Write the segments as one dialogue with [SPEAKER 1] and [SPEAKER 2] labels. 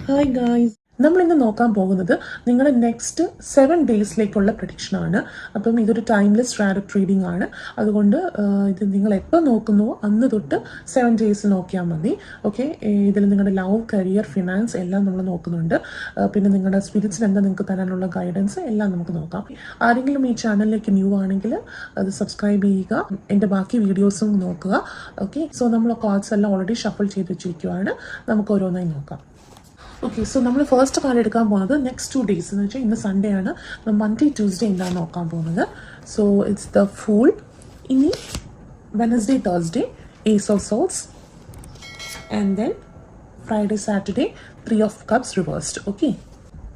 [SPEAKER 1] Hi guys, നമ്മൾ ഇന്ന് നോക്കാൻ പോകുന്നത് നിങ്ങളുടെ നെക്സ്റ്റ് 7 ഡേയ്സിലേക്കുള്ള പ്രഡിക്ഷനാണ്. അപ്പം ഇതൊരു ടൈംലെസ് സ്ട്രാറ്റ ട്രേഡിംഗ് ആണ്. അതുകൊണ്ട് ഇത് നിങ്ങൾ എപ്പോൾ നോക്കുന്നുവോ അന്ന് തൊട്ട് 7 ഡേയ്സ് നോക്കിയാൽ മതി. ഓക്കെ, ഇതിൽ നിങ്ങളുടെ ലവ്, കരിയർ, ഫിനാൻസ് എല്ലാം നമ്മൾ നോക്കുന്നുണ്ട്. പിന്നെ നിങ്ങളുടെ സ്പിരിറ്റ്സിന് എന്താ നിങ്ങൾക്ക് തരാനുള്ള ഗൈഡൻസ് എല്ലാം നമുക്ക് നോക്കാം. ആരെങ്കിലും ഈ ചാനലിലേക്ക് ന്യൂ ആണെങ്കിൽ അത് സബ്സ്ക്രൈബ് ചെയ്യുക, എൻ്റെ ബാക്കി വീഡിയോസും നോക്കുക. ഓക്കെ, സോ നമ്മൾ കാർഡ്സ് എല്ലാം ഓൾറെഡി ഷഫിൾ ചെയ്ത് വെച്ചിരിക്കുകയാണ്. നമുക്ക് ഓരോന്നായി നോക്കാം. ഓക്കെ, സോ നമ്മൾ ഫസ്റ്റ് കാർഡ് എടുക്കാൻ പോകുന്നത് നെക്സ്റ്റ് 2 ഡേയ്സ് എന്ന് വെച്ചാൽ ഇന്ന് സൺഡേ ആണ്. മൺഡേ, ട്യൂസ്ഡേ എന്താണ് നോക്കാൻ പോകുന്നത്. So it's the fool. ഇനി Wednesday, Thursday ace of swords, and then Friday, Saturday 3 of cups reversed.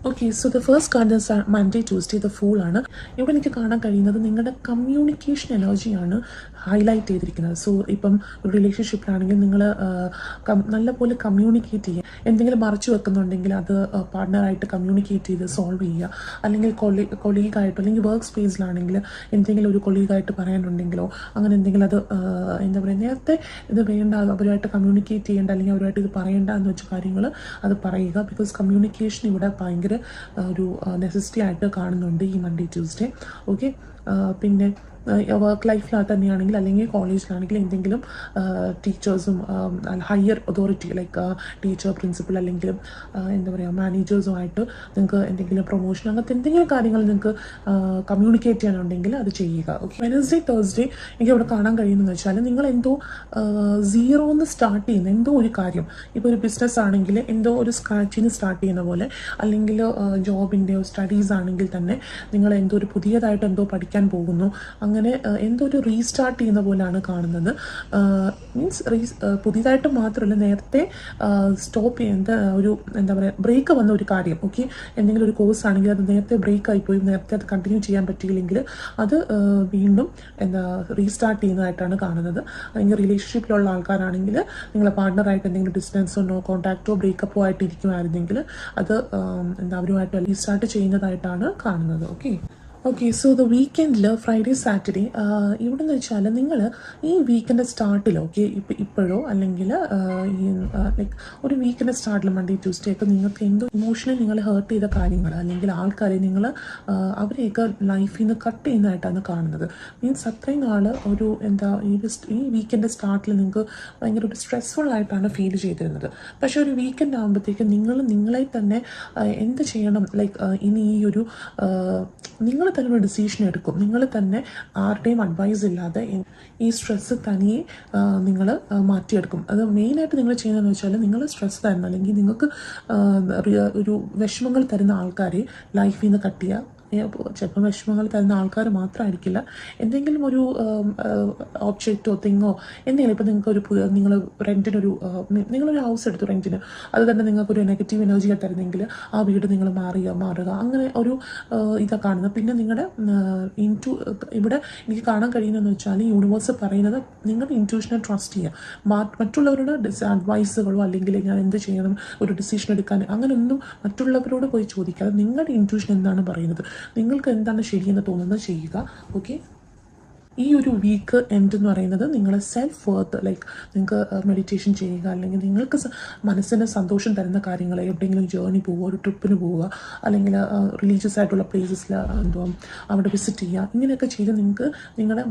[SPEAKER 1] Okay, so the first card Monday, Tuesday the fool ആണ്. ഇവിടെ എനിക്ക് കാണാൻ കഴിയുന്നത് നിങ്ങളുടെ കമ്മ്യൂണിക്കേഷൻ എനർജിയാണ് ഹൈലൈറ്റ് ചെയ്തിരിക്കുന്നത്. സോ ഇപ്പം ഒരു റിലേഷൻഷിപ്പിലാണെങ്കിൽ നിങ്ങൾ നല്ലപോലെ കമ്മ്യൂണിക്കേറ്റ് ചെയ്യുക. എന്തെങ്കിലും മറച്ചു വെക്കുന്നുണ്ടെങ്കിൽ അത് പാർട്ട്ണറായിട്ട് കമ്മ്യൂണിക്കേറ്റ് ചെയ്ത് സോൾവ് ചെയ്യുക. അല്ലെങ്കിൽ കൊളീഗായിട്ടോ അല്ലെങ്കിൽ വർക്ക് സ്പേസിലാണെങ്കിൽ എന്തെങ്കിലും ഒരു കൊളീഗായിട്ട് പറയാനുണ്ടെങ്കിലോ അങ്ങനെ എന്തെങ്കിലും അത് എന്താ പറയുക, നേരത്തെ ഇത് വേണ്ട, അവരുമായിട്ട് കമ്മ്യൂണിക്കേറ്റ് ചെയ്യേണ്ട അല്ലെങ്കിൽ അവരുമായിട്ട് ഇത് പറയേണ്ട എന്ന് വെച്ച കാര്യങ്ങൾ അത് പറയുക. ബിക്കോസ് കമ്മ്യൂണിക്കേഷൻ ഇവിടെ ഭയങ്കര ഒരു നെസസിറ്റി ആയിട്ട് കാണുന്നുണ്ട് ഈ മൺഡേ, ട്യൂസ്ഡേ. ഓക്കെ, പിന്നെ വർക്ക് ലൈഫിനകത്ത് തന്നെയാണെങ്കിൽ അല്ലെങ്കിൽ കോളേജിലാണെങ്കിൽ എന്തെങ്കിലും ടീച്ചേഴ്സും higher authority like teacher, principal അല്ലെങ്കിൽ എന്താ പറയുക മാനേജേഴ്സുമായിട്ട് നിങ്ങൾക്ക് എന്തെങ്കിലും പ്രൊമോഷൻ അങ്ങനത്തെ എന്തെങ്കിലും കാര്യങ്ങൾ നിങ്ങൾക്ക് കമ്മ്യൂണിക്കേറ്റ് ചെയ്യാനുണ്ടെങ്കിൽ അത് ചെയ്യുക. ഓക്കെ, വെനസ്ഡേ, തേഴ്സ്ഡേ എനിക്ക് ഇവിടെ കാണാൻ കഴിയുന്നതെന്ന് വെച്ചാൽ നിങ്ങൾ എന്തോ സീറോന്ന് സ്റ്റാർട്ട് ചെയ്യുന്ന എന്തോ ഒരു കാര്യം, ഇപ്പോൾ ഒരു ബിസിനസ് ആണെങ്കിൽ എന്തോ ഒരു സ്ക്രാച്ചിന് സ്റ്റാർട്ട് ചെയ്യുന്ന പോലെ, അല്ലെങ്കിൽ ജോബിൻ്റെയോ സ്റ്റഡീസ് ആണെങ്കിൽ തന്നെ നിങ്ങൾ എന്തോ ഒരു പുതിയതായിട്ട് എന്തോ പഠിക്കാൻ പോകുന്നു, അങ്ങനെ എന്തോ ഒരു റീസ്റ്റാർട്ട് ചെയ്യുന്ന പോലെയാണ് കാണുന്നത്. മീൻസ് പുതിയതായിട്ട് മാത്രമല്ല, നേരത്തെ സ്റ്റോപ്പ് ചെയ്യുന്ന ഒരു എന്താ പറയുക ബ്രേക്ക് വന്ന ഒരു കാര്യം. ഓക്കെ, എന്തെങ്കിലും ഒരു കോഴ്സ് ആണെങ്കിൽ അത് നേരത്തെ ബ്രേക്ക് ആയിപ്പോയി, നേരത്തെ അത് കണ്ടിന്യൂ ചെയ്യാൻ പറ്റിയില്ലെങ്കിൽ അത് വീണ്ടും റീസ്റ്റാർട്ട് ചെയ്യുന്നതായിട്ടാണ് കാണുന്നത്. അല്ലെങ്കിൽ റിലേഷൻഷിപ്പിലുള്ള ആൾക്കാരാണെങ്കിൽ നിങ്ങളെ പാർട്ട്ണറായിട്ട് എന്തെങ്കിലും ഡിസ്റ്റൻസോ നോ കോൺടാക്റ്റോ ബ്രേക്കപ്പോ ആയിട്ട് ഇരിക്കുമായിരുന്നെങ്കിൽ അത് അവരുമായിട്ട് റീസ്റ്റാർട്ട് ചെയ്യുന്നതായിട്ടാണ് കാണുന്നത്. ഓക്കെ, സോ ദ വീക്കെൻഡിൽ ഫ്രൈഡേ, സാറ്റർഡേ ഇവിടെ എന്ന് വെച്ചാൽ നിങ്ങൾ ഈ വീക്കെൻഡ് സ്റ്റാർട്ടിൽ ഇപ്പോഴോ അല്ലെങ്കിൽ ഈ ലൈക്ക് ഒരു വീക്കെൻഡ് സ്റ്റാർട്ടിൽ മൺഡേ, ട്യൂസ്ഡേ ഒക്കെ നിങ്ങൾക്ക് എന്തോ ഇമോഷണലി നിങ്ങൾ ഹേർട്ട് ചെയ്ത കാര്യങ്ങൾ അല്ലെങ്കിൽ ആൾക്കാരെ നിങ്ങൾ അവരെയൊക്കെ ലൈഫിൽ നിന്ന് കട്ട് ചെയ്യുന്നതായിട്ടാണ് കാണുന്നത്. മീൻസ് അത്രയും നാൾ ഒരു ഈ വീക്കെൻഡ് സ്റ്റാർട്ടിൽ നിങ്ങൾക്ക് ഭയങ്കര ഒരു സ്ട്രെസ്ഫുൾ ആയിട്ടാണ് ഫീൽ ചെയ്തിരുന്നത്. പക്ഷേ ഒരു വീക്കെൻഡ് ആകുമ്പോഴത്തേക്ക് നിങ്ങളെ തന്നെ എന്ത് ചെയ്യണം, ലൈക്ക് ഇനി ഈ ഒരു നിങ്ങൾ തന്നെ ഒരു ഡിസിഷൻ എടുക്കും. നിങ്ങൾ തന്നെ ആരുടെയും അഡ്വൈസ് ഇല്ലാതെ ഈ സ്ട്രെസ്സ് തനിയെ നിങ്ങൾ മാറ്റിയെടുക്കും. അത് മെയിനായിട്ട് നിങ്ങൾ ചെയ്യുന്നതെന്ന് വെച്ചാൽ നിങ്ങൾ സ്ട്രെസ് തരുന്ന അല്ലെങ്കിൽ നിങ്ങൾക്ക് ഒരു വിഷമങ്ങൾ തരുന്ന ആൾക്കാരെ ലൈഫിൽ നിന്ന് കട്ട് ചെയ്യുക. ചിലപ്പോൾ വിഷമങ്ങൾ തരുന്ന ആൾക്കാർ മാത്രമായിരിക്കില്ല, എന്തെങ്കിലും ഒരു ഓബ്ജക്റ്റോ തിങ്ങോ എന്തെങ്കിലും. ഇപ്പോൾ നിങ്ങൾ റെൻറ്റിനൊരു നിങ്ങളൊരു ഹൗസ് എടുത്തു റെൻറ്റിന്, അത് തന്നെ നിങ്ങൾക്കൊരു നെഗറ്റീവ് എനർജിയെ തരുന്നെങ്കിൽ ആ വീട് നിങ്ങൾ മാറുക, അങ്ങനെ ഒരു ഇതാണ് കാണുന്നത്. പിന്നെ നിങ്ങളുടെ ഇവിടെ എനിക്ക് കാണാൻ കഴിയുന്നതെന്ന് വെച്ചാൽ യൂണിവേഴ്സ് പറയുന്നത് നിങ്ങളുടെ ഇൻറ്റ്യൂഷനെ ട്രസ്റ്റ് ചെയ്യുക. മറ്റുള്ളവരുടെ അഡ്വൈസുകളോ അല്ലെങ്കിൽ ഞാൻ എന്ത് ചെയ്യണം ഒരു ഡിസിഷൻ എടുക്കാൻ അങ്ങനെയൊന്നും മറ്റുള്ളവരോട് പോയി ചോദിക്കാതെ നിങ്ങളുടെ ഇൻറ്റ്യൂഷൻ എന്താണ് പറയുന്നത്, നിങ്ങൾക്ക് എന്താണ് ശരിയെന്ന് തോന്നുന്നത് ചെയ്യുക. ഓക്കെ, ഈ ഒരു വീക്ക് എൻഡ് എന്ന് പറയുന്നത് നിങ്ങളെ സെൽഫ് വർത്ത്, ലൈക്ക് നിങ്ങൾക്ക് മെഡിറ്റേഷൻ ചെയ്യുക അല്ലെങ്കിൽ നിങ്ങൾക്ക് മനസ്സിന് സന്തോഷം തരുന്ന കാര്യങ്ങൾ, എവിടെയെങ്കിലും ജേർണി പോവുക, ഒരു ട്രിപ്പിന് പോവുക, അല്ലെങ്കിൽ റിലീജിയസ് ആയിട്ടുള്ള പ്ലേസസിൽ അവിടെ വിസിറ്റ് ചെയ്യുക. ഇങ്ങനെയൊക്കെ ചെയ്ത് നിങ്ങൾക്ക് നിങ്ങളുടെ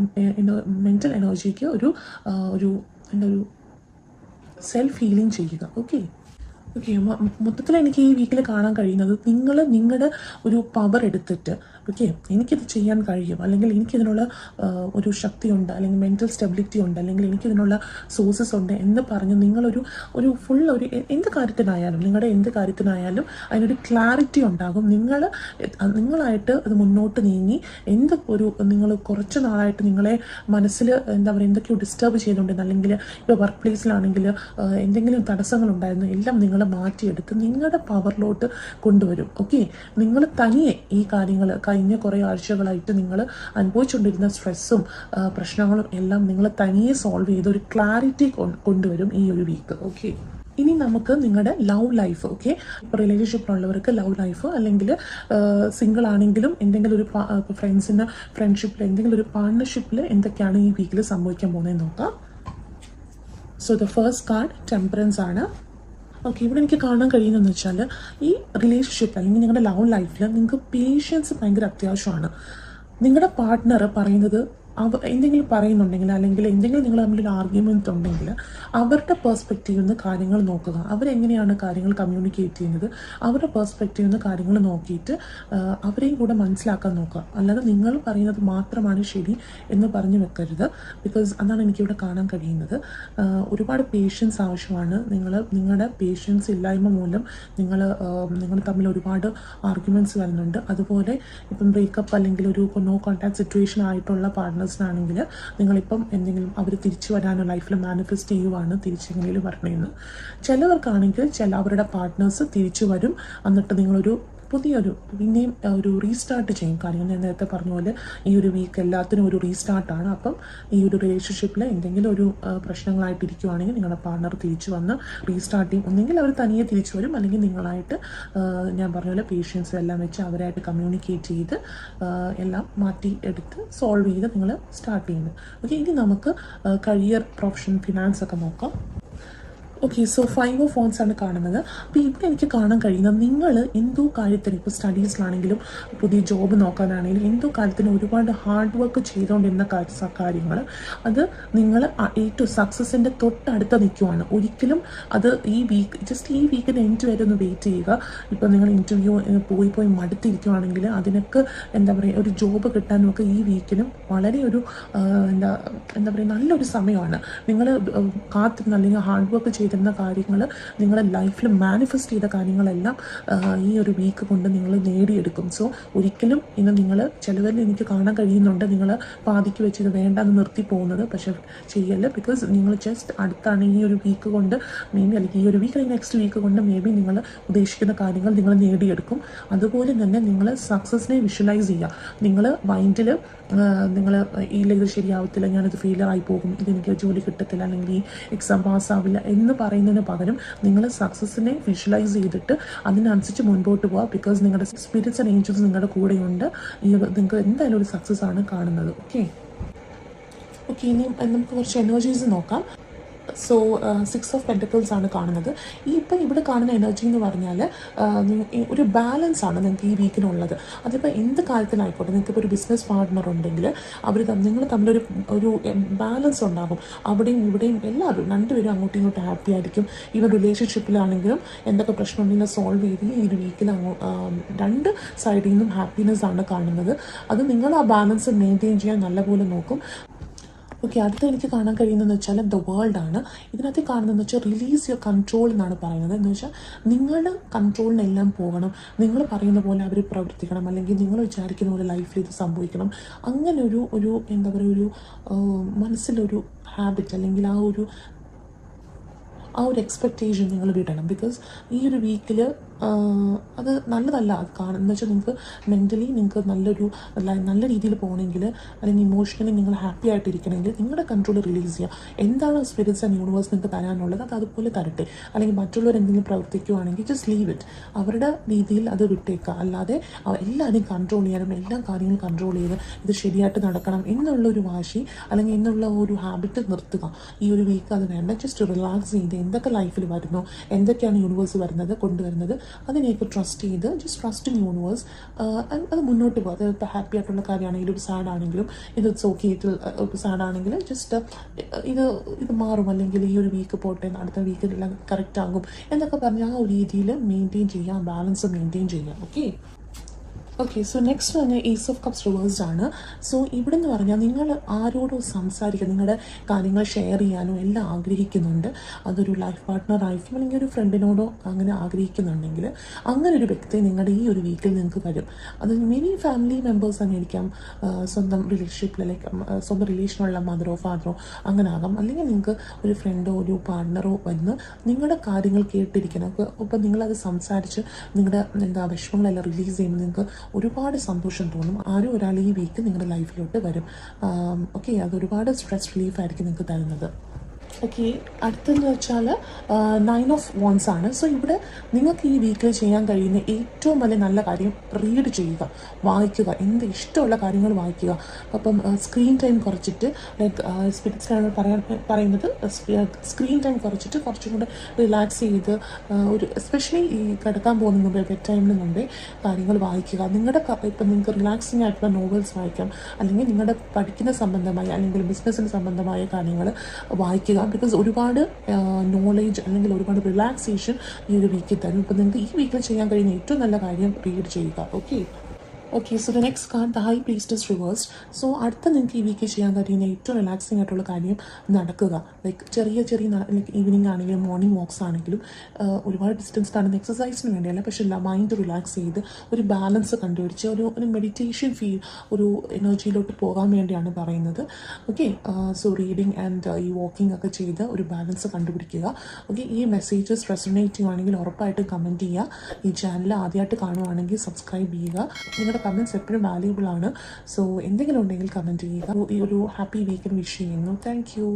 [SPEAKER 1] മെൻ്റൽ എനർജിക്ക് ഒരു സെൽഫ് ഹീലിംഗ് ചെയ്യുക. ഓക്കെ, മൊത്തത്തിൽ എനിക്ക് ഈ വീക്കിൽ കാണാൻ കഴിയുന്നത് നിങ്ങളുടെ ഒരു പവർ എടുത്തിട്ട് എനിക്കിത് ചെയ്യാൻ കഴിയും, അല്ലെങ്കിൽ എനിക്കിതിനുള്ള ഒരു ശക്തിയുണ്ട്, അല്ലെങ്കിൽ മെൻ്റൽ സ്റ്റെബിലിറ്റി ഉണ്ട്, അല്ലെങ്കിൽ എനിക്കിതിനുള്ള സോഴ്സസ് ഉണ്ട് എന്ന് പറഞ്ഞ് നിങ്ങളൊരു ഫുൾ ഒരു നിങ്ങളുടെ എന്ത് കാര്യത്തിനായാലും അതിനൊരു ക്ലാരിറ്റി ഉണ്ടാകും. നിങ്ങളായിട്ട് അത് മുന്നോട്ട് നീങ്ങി നിങ്ങൾ കുറച്ച് നാളായിട്ട് നിങ്ങളെ മനസ്സിൽ എന്തൊക്കെയോ ഡിസ്റ്റർബ് ചെയ്യുന്നുണ്ടെന്ന്, അല്ലെങ്കിൽ ഇപ്പോൾ വർക്ക് പ്ലേസിലാണെങ്കിൽ എന്തെങ്കിലും തടസ്സങ്ങളുണ്ടായിരുന്നു, എല്ലാം നിങ്ങൾ മാറ്റിയെടുത്ത് നിങ്ങളുടെ പവറിലോട്ട് കൊണ്ടുവരും. ഓക്കെ, നിങ്ങൾ തനിയെ ഈ കാര്യങ്ങൾ കഴിഞ്ഞ കുറേ ആഴ്ചകളായിട്ട് നിങ്ങൾ അനുഭവിച്ചുകൊണ്ടിരുന്ന സ്ട്രെസ്സും പ്രശ്നങ്ങളും എല്ലാം നിങ്ങൾ തനിയെ സോൾവ് ചെയ്ത് ഒരു ക്ലാരിറ്റി കൊണ്ടുവരും ഈ ഒരു വീക്ക്. ഓക്കെ, ഇനി നമുക്ക് നിങ്ങളുടെ ലവ് ലൈഫ്, ഓക്കെ, ഇപ്പോൾ റിലേഷൻഷിപ്പിലുള്ളവർക്ക് ലവ് ലൈഫ്, അല്ലെങ്കിൽ സിംഗിൾ ആണെങ്കിലും എന്തെങ്കിലും ഒരു ഫ്രണ്ട്ഷിപ്പിൽ എന്തെങ്കിലും ഒരു പാർട്ണർഷിപ്പിൽ എന്തൊക്കെയാണ് ഈ വീക്കിൽ സംഭവിക്കാൻ പോകുന്നതെന്ന് നോക്കാം. So the first card temperance ആണ്. ഓക്കെ, ഇവിടെ എനിക്ക് കാണാൻ കഴിയുന്നതെന്ന് വെച്ചാൽ ഈ റിലേഷൻഷിപ്പ് അല്ലെങ്കിൽ നിങ്ങളുടെ ലവ് ലൈഫിൽ നിങ്ങൾക്ക് പേഷ്യൻസ് ഭയങ്കര അത്യാവശ്യമാണ്. നിങ്ങളുടെ പാർട്ട്ണർ പറയുന്നത് എന്തെങ്കിലും പറയുന്നുണ്ടെങ്കിൽ അല്ലെങ്കിൽ എന്തെങ്കിലും നിങ്ങൾ തമ്മിലൊരു ആർഗ്യുമെൻ്റ് ഉണ്ടെങ്കിൽ അവരുടെ പെർസ്പെക്റ്റീവിൽ നിന്ന് കാര്യങ്ങൾ നോക്കുക. അവരെങ്ങനെയാണ് കാര്യങ്ങൾ കമ്മ്യൂണിക്കേറ്റ് ചെയ്യുന്നത്, അവരുടെ പെർസ്പെക്റ്റീവിൽ നിന്ന് കാര്യങ്ങൾ നോക്കിയിട്ട് അവരെയും കൂടെ മനസ്സിലാക്കാൻ നോക്കുക. അല്ലാതെ നിങ്ങൾ പറയുന്നത് മാത്രമാണ് ശരി എന്ന് പറഞ്ഞു വെക്കരുത്. ബിക്കോസ് അതാണ് എനിക്കിവിടെ കാണാൻ കഴിയുന്നത്. ഒരുപാട് പേഷ്യൻസ് ആവശ്യമാണ്. നിങ്ങളുടെ പേഷ്യൻസ് ഇല്ലായ്മ മൂലം നിങ്ങൾ തമ്മിൽ ഒരുപാട് ആർഗ്യുമെൻറ്റ്സ് വരുന്നുണ്ട്. അതുപോലെ ഇപ്പം ബ്രേക്കപ്പ് അല്ലെങ്കിൽ ഒരു നോ കോൺടാക്ട് സിറ്റുവേഷൻ ആയിട്ടുള്ള പാർട്ട്നേഴ്സിനാണെങ്കിൽ നിങ്ങളിപ്പം എന്തെങ്കിലും അവർ തിരിച്ചു വരാനോ ലൈഫിൽ മാനിഫെസ്റ്റ് ചെയ്യുവാണ് തിരിച്ചെങ്ങനെയും പറഞ്ഞിരുന്നു. ചിലവർക്കാണെങ്കിൽ അവരുടെ പാർട്ട്നേഴ്സ് തിരിച്ചു വരും, എന്നിട്ട് നിങ്ങളൊരു പുതിയൊരു പിന്നെയും ഒരു റീസ്റ്റാർട്ട് ചെയ്യും കാര്യങ്ങൾ. ഞാൻ നേരത്തെ പറഞ്ഞ പോലെ ഈ ഒരു വീക്ക് എല്ലാത്തിനും ഒരു റീസ്റ്റാർട്ടാണ്. അപ്പം ഈ ഒരു റിലേഷൻഷിപ്പിൽ എന്തെങ്കിലും ഒരു പ്രശ്നങ്ങളായിട്ടിരിക്കുവാണെങ്കിൽ നിങ്ങളുടെ പാർട്ണർ തിരിച്ചു വന്ന് റീസ്റ്റാർട്ട് ചെയ്യും. ഒന്നെങ്കിൽ അവർ തനിയെ തിരിച്ചു വരും, അല്ലെങ്കിൽ നിങ്ങളായിട്ട് ഞാൻ പറഞ്ഞ പോലെ പേഷ്യൻസ് എല്ലാം വെച്ച് അവരായിട്ട് കമ്മ്യൂണിക്കേറ്റ് ചെയ്ത് എല്ലാം മാറ്റി എടുത്ത് സോൾവ് ചെയ്ത് നിങ്ങൾ സ്റ്റാർട്ട് ചെയ്യുന്നത്. ഓക്കെ, ഇനി നമുക്ക് കരിയർ, പ്രൊഫഷൻ, ഫിനാൻസ് ഒക്കെ നോക്കാം. ഓക്കെ, സോ 5 ഓഫ് ഫോൺസ് ആണ് കാണുന്നത്. അപ്പോൾ ഇവിടെ എനിക്ക് കാണാൻ കഴിയുന്നത് നിങ്ങൾ എന്തോ കാര്യത്തിന് ഇപ്പോൾ സ്റ്റഡീസിലാണെങ്കിലും പുതിയ ജോബ് നോക്കാനാണെങ്കിലും എന്തോ കാര്യത്തിന് ഒരുപാട് ഹാർഡ് വർക്ക് ചെയ്തുകൊണ്ടിരുന്ന കാര്യങ്ങൾ അത് നിങ്ങൾ ഏറ്റവും സക്സസിൻ്റെ തൊട്ടടുത്ത് നിൽക്കുവാണ്. ഒരിക്കലും അത് ഈ വീക്കിന് എൻഡ് വരെ ഒന്ന് വെയിറ്റ് ചെയ്യുക. ഇപ്പോൾ നിങ്ങൾ ഇൻ്റർവ്യൂ പോയി മടുത്തിരിക്കുവാണെങ്കിൽ അതിനൊക്കെ എന്താ പറയുക, ഒരു ജോബ് കിട്ടാനുമൊക്കെ ഈ വീക്കിനും വളരെ ഒരു എന്താ പറയുക നല്ലൊരു സമയമാണ്. നിങ്ങൾ കാത്തിരുന്ന് അല്ലെങ്കിൽ ഹാർഡ് വർക്ക് ചെയ്തിരുന്ന കാര്യങ്ങൾ നിങ്ങളുടെ ലൈഫിൽ മാനിഫെസ്റ്റ് ചെയ്ത കാര്യങ്ങളെല്ലാം ഈ ഒരു വീക്ക് കൊണ്ട് നിങ്ങൾ നേടിയെടുക്കും. സോ ഒരിക്കലും ഇന്ന് നിങ്ങൾ ചിലവരിൽ എനിക്ക് കാണാൻ കഴിയുന്നുണ്ട് നിങ്ങൾ പാതിക്ക് വെച്ച് ഇത് വേണ്ടെന്ന് നിർത്തി പോകുന്നത്. പക്ഷെ ചെയ്യല്ല, ബിക്കോസ് നിങ്ങൾ ജസ്റ്റ് അടുത്താണ് ഈ ഒരു വീക്ക് കൊണ്ട് മേ ബി അല്ലെങ്കിൽ ഈ ഒരു വീക്ക് അല്ലെങ്കിൽ നെക്സ്റ്റ് വീക്ക് കൊണ്ട് മേ ബി നിങ്ങൾ ഉദ്ദേശിക്കുന്ന കാര്യങ്ങൾ നിങ്ങൾ നേടിയെടുക്കും. അതുപോലെ തന്നെ നിങ്ങൾ സക്സസിനെ വിഷ്വലൈസ് ചെയ്യുക. നിങ്ങൾ മൈൻഡിൽ നിങ്ങൾ ഇത് ശരിയാവത്തില്ല, ഞാനത് ഫെയിലറായി പോകും, ഇതെനിക്ക് ജോലി കിട്ടത്തില്ല, അല്ലെങ്കിൽ ഈ എക്സാം പാസ്സാവില്ല എന്ന് പറയുന്നതിന് പകരം നിങ്ങൾ സക്സസിനെ വിഷ്വലൈസ് ചെയ്തിട്ട് അതിനനുസരിച്ച് മുൻപോട്ട് പോവുക. ബിക്കോസ് നിങ്ങളുടെ സ്പിരിറ്റ്സ് ആൻഡ് ഏഞ്ചൽസ് നിങ്ങളുടെ കൂടെയുണ്ട്. നിങ്ങൾക്ക് എന്തായാലും ഒരു സക്സസ് ആണ് കാണുന്നത്. ഓക്കെ, ഇനി നമുക്ക് കുറച്ച് എനർജീസ് നോക്കാം. സോ 6 ഓഫ് പെൻറ്റക്കിൾസ് ആണ് കാണുന്നത്. ഇപ്പം ഇവിടെ കാണുന്ന എനർജി എന്ന് പറഞ്ഞാൽ ഒരു ബാലൻസ് ആണ് നിങ്ങൾക്ക് ഈ വീക്കിനുള്ളത്. അതിപ്പോൾ എന്ത് കാര്യത്തിലായിക്കോട്ടെ, നിങ്ങൾക്കിപ്പോൾ ഒരു ബിസിനസ് പാർട്ട്ണർ ഉണ്ടെങ്കിൽ നിങ്ങൾ തമ്മിലൊരു ബാലൻസ് ഉണ്ടാകും. അവിടെയും ഇവിടെയും എല്ലാവരും രണ്ടുപേരും അങ്ങോട്ടും ഇങ്ങോട്ടും ഹാപ്പി ആയിരിക്കും. ഈവൻ റിലേഷൻഷിപ്പിലാണെങ്കിലും എന്തൊക്കെ പ്രശ്നമുണ്ടെങ്കിലും സോൾവ് ചെയ്ത് ഈ ഒരു വീക്കിൽ രണ്ട് സൈഡിൽ നിന്നും ഹാപ്പിനെസ് ആണ് കാണുന്നത്. അത് നിങ്ങൾ ആ ബാലൻസ് മെയിൻറ്റെയിൻ ചെയ്യാൻ നല്ലപോലെ നോക്കും. ഓക്കെ, അടുത്ത എനിക്ക് കാണാൻ കഴിയുന്നതെന്ന് വെച്ചാൽ ദ വേൾഡ് ആണ്. ഇതിനകത്ത് കാണുന്നതെന്ന് വെച്ചാൽ റിലീസ് യുവർ കൺട്രോൾ എന്നാണ് പറയുന്നത്. എന്ന് വെച്ചാൽ നിങ്ങളുടെ കൺട്രോളിനെല്ലാം പോകണം, നിങ്ങൾ പറയുന്ന പോലെ അവർ പ്രവർത്തിക്കണം, അല്ലെങ്കിൽ നിങ്ങൾ വിചാരിക്കുന്ന പോലെ ലൈഫിൽ ഇത് സംഭവിക്കണം. അങ്ങനെ ഒരു എന്താ പറയുക, ഒരു മനസ്സിലൊരു ഹാബിറ്റ് അല്ലെങ്കിൽ ആ ഒരു എക്സ്പെക്റ്റേഷൻ നിങ്ങൾ വിടണം. ബിക്കോസ് ഈ ഒരു വീക്കിൽ അത് നല്ലതല്ല. അത് എന്ന് വെച്ചാൽ നിങ്ങൾക്ക് മെൻ്റലി നിങ്ങൾക്ക് നല്ല രീതിയിൽ പോകണമെങ്കിൽ അല്ലെങ്കിൽ ഇമോഷണലി നിങ്ങൾ ഹാപ്പി ആയിട്ടിരിക്കണമെങ്കിൽ നിങ്ങളുടെ കൺട്രോൾ റിലീസ് ചെയ്യുക. എന്താണ് സ്പിരിറ്റ്സ് ആൻഡ് യൂണിവേഴ്സ് നിങ്ങൾക്ക് തരാനുള്ളത് അത് അതുപോലെ തരട്ടെ. അല്ലെങ്കിൽ മറ്റുള്ളവർ എന്തെങ്കിലും പ്രവർത്തിക്കുകയാണെങ്കിൽ ജസ്റ്റ് ലീവ് ഇറ്റ്, അവരുടെ രീതിയിൽ അത് വിട്ടേക്കുക. അല്ലാതെ എല്ലാവരെയും കൺട്രോൾ ചെയ്യാനും എല്ലാ കാര്യങ്ങളും കൺട്രോൾ ചെയ്ത് ഇത് ശരിയായിട്ട് നടക്കണം എന്നുള്ളൊരു വാശി അല്ലെങ്കിൽ എന്നുള്ള ഒരു ഹാബിറ്റ് നിർത്തുക. ഈ ഒരു വീക്ക് അത് വേണ്ട. ജസ്റ്റ് റിലാക്സ് ചെയ്ത് എന്തൊക്കെ ലൈഫിൽ വരുന്നോ, എന്തൊക്കെയാണ് യൂണിവേഴ്സ് കൊണ്ടുവരുന്നത് അതിനെയൊക്കെ ട്രസ്റ്റ് ചെയ്ത് ജസ്റ്റ് ട്രസ്റ്റ് ഇൻ യൂണിവേഴ്സ്. അത് മുന്നോട്ട് പോകുക. അത് ഇപ്പോൾ ഹാപ്പി ആയിട്ടുള്ള കാര്യമാണെങ്കിലും ഒരു സാഡ് ആണെങ്കിലും ഇറ്റ്സ് ഓക്കെ. സാഡ് ആണെങ്കിൽ ജസ്റ്റ് ഇത് മാറും, അല്ലെങ്കിൽ ഈ ഒരു വീക്ക് പോട്ടെ, അടുത്ത വീക്കിലെല്ലാം കറക്റ്റ് ആകും എന്നൊക്കെ പറഞ്ഞ് ആ ഒരു രീതിയിൽ മെയിൻറ്റെയിൻ ചെയ്യുക, ബാലൻസ് മെയിൻറ്റെയിൻ ചെയ്യുക. ഓക്കെ, സോ നെക്സ്റ്റ് പറഞ്ഞാൽ ഏസ് ഓഫ് കപ്സ് റിവേഴ്സ്ഡ് ആണ്. സോ ഇവിടെ നിന്ന് പറഞ്ഞാൽ നിങ്ങൾ ആരോടോ സംസാരിക്കുക, നിങ്ങളുടെ കാര്യങ്ങൾ ഷെയർ ചെയ്യാനോ എല്ലാം ആഗ്രഹിക്കുന്നുണ്ട്. അതൊരു ലൈഫ് പാർട്ട്ണർ ആയിരിക്കും, അല്ലെങ്കിൽ ഒരു ഫ്രണ്ടിനോടോ അങ്ങനെ ആഗ്രഹിക്കുന്നുണ്ടെങ്കിൽ അങ്ങനെ ഒരു വ്യക്തി നിങ്ങളുടെ ഈ ഒരു വീക്കിൽ നിങ്ങൾക്ക് വരും. അത് മെനി ഫാമിലി മെമ്പേഴ്സ് തന്നെ ആയിരിക്കാം, സ്വന്തം സ്വന്തം റിലേഷനുള്ള മദറോ ഫാദറോ അങ്ങനെ ആകാം. അല്ലെങ്കിൽ നിങ്ങൾക്ക് ഒരു ഫ്രണ്ടോ ഒരു പാർട്ട്ണറോ വന്ന് നിങ്ങളുടെ കാര്യങ്ങൾ കേട്ടിരിക്കണം. അപ്പോൾ നിങ്ങളത് സംസാരിച്ച് നിങ്ങളുടെ വിഷമങ്ങളെല്ലാം റിലീസ് ചെയ്യുമ്പോൾ നിങ്ങൾക്ക് ഒരുപാട് സന്തോഷം തോന്നും. ആരും ഒരാൾ ഈ വീക്ക് നിങ്ങളുടെ ലൈഫിലോട്ട് വരും. ഓക്കെ, അത് ഒരുപാട് സ്ട്രെസ് റിലീഫ് ആയിരിക്കും നിങ്ങൾക്ക് തരുന്നത്. ഓക്കെ, അടുത്തെന്ന് വെച്ചാൽ 9 of Wands ആണ്. സോ ഇവിടെ നിങ്ങൾക്ക് ഈ വീക്കിൽ ചെയ്യാൻ കഴിയുന്ന ഏറ്റവും വലിയ നല്ല കാര്യം റീഡ് ചെയ്യുക, വായിക്കുക, എന്ത് ഇഷ്ടമുള്ള കാര്യങ്ങൾ വായിക്കുക. അപ്പം സ്ക്രീൻ ടൈം കുറച്ചിട്ട്, ലൈക്ക് സ്പിരിറ്റ്സിലാണ് പറയുന്നത്, സ്ക്രീൻ ടൈം കുറച്ചിട്ട് കുറച്ചും കൂടെ റിലാക്സ് ചെയ്ത് ഒരു എസ്പെഷ്യലി ഈ കിടക്കാൻ പോകുന്ന മുമ്പേ, ബെഡ് ടൈമിന് മുമ്പേ കാര്യങ്ങൾ വായിക്കുക. നിങ്ങളുടെ ഇപ്പം നിങ്ങൾക്ക് റിലാക്സിങ് ആയിട്ടുള്ള നോവൽസ് വായിക്കാം, അല്ലെങ്കിൽ നിങ്ങളുടെ പഠിക്കുന്ന സംബന്ധമായ അല്ലെങ്കിൽ ബിസിനസ്സിന് സംബന്ധമായ കാര്യങ്ങൾ വായിക്കുക. ബിക്കോസ് ഒരുപാട് നോളേജ് അല്ലെങ്കിൽ ഒരുപാട് റിലാക്സേഷൻ ഈ ഒരു വീക്കിൽ തരും. ഇപ്പം നിങ്ങൾക്ക് ഈ വീക്കിൽ ചെയ്യാൻ കഴിയുന്ന ഏറ്റവും നല്ല കാര്യം റീഡ് ചെയ്യുക. Okay, so the next card the high priestess reversed. So അടുത്ത നിങ്ങൾക്ക് ഈ വീക്കിൽ ചെയ്യാൻ കഴിയുന്ന ഏറ്റവും റിലാക്സിങ് ആയിട്ടുള്ള കാര്യം നടക്കുക. ലൈക്ക് ചെറിയ ലൈക്ക് ഈവനിങ് ആണെങ്കിലും മോർണിംഗ് വാക്സ് ആണെങ്കിലും ഒരുപാട് ഡിസ്റ്റൻസ് കാണുന്ന എക്സസൈസിന് വേണ്ടിയല്ല, പക്ഷേ മൈൻഡ് റിലാക്സ് ചെയ്ത് ഒരു ബാലൻസ് കണ്ടുപിടിച്ച് ഒരു മെഡിറ്റേഷൻ ഒരു എനർജിയിലോട്ട് പോകാൻ വേണ്ടിയാണ് പറയുന്നത്. ഓക്കെ, സോ റീഡിങ് ആൻഡ് ഈ വാക്കിംഗ് ഒക്കെ ചെയ്ത് ഒരു ബാലൻസ് കണ്ടുപിടിക്കുക. ഓക്കെ, ഈ മെസ്സേജസ് റെസൊനേറ്റിംഗ് ആണെങ്കിൽ ഉറപ്പായിട്ടും കമൻറ്റ് ചെയ്യുക. ഈ ചാനൽ ആദ്യമായിട്ട് കാണുവാണെങ്കിൽ സബ്സ്ക്രൈബ് ചെയ്യുക. നിങ്ങളുടെ കമൻറ്റ്സ് എപ്പോഴും വാല്യൂബിൾ ആണ്. സോ എന്തെങ്കിലും ഉണ്ടെങ്കിൽ കമൻറ്റ് ചെയ്യുക. ഈ ഒരു ഹാപ്പി വീക്കെൻഡ് വിഷ് ചെയ്യുന്നു. Thank you.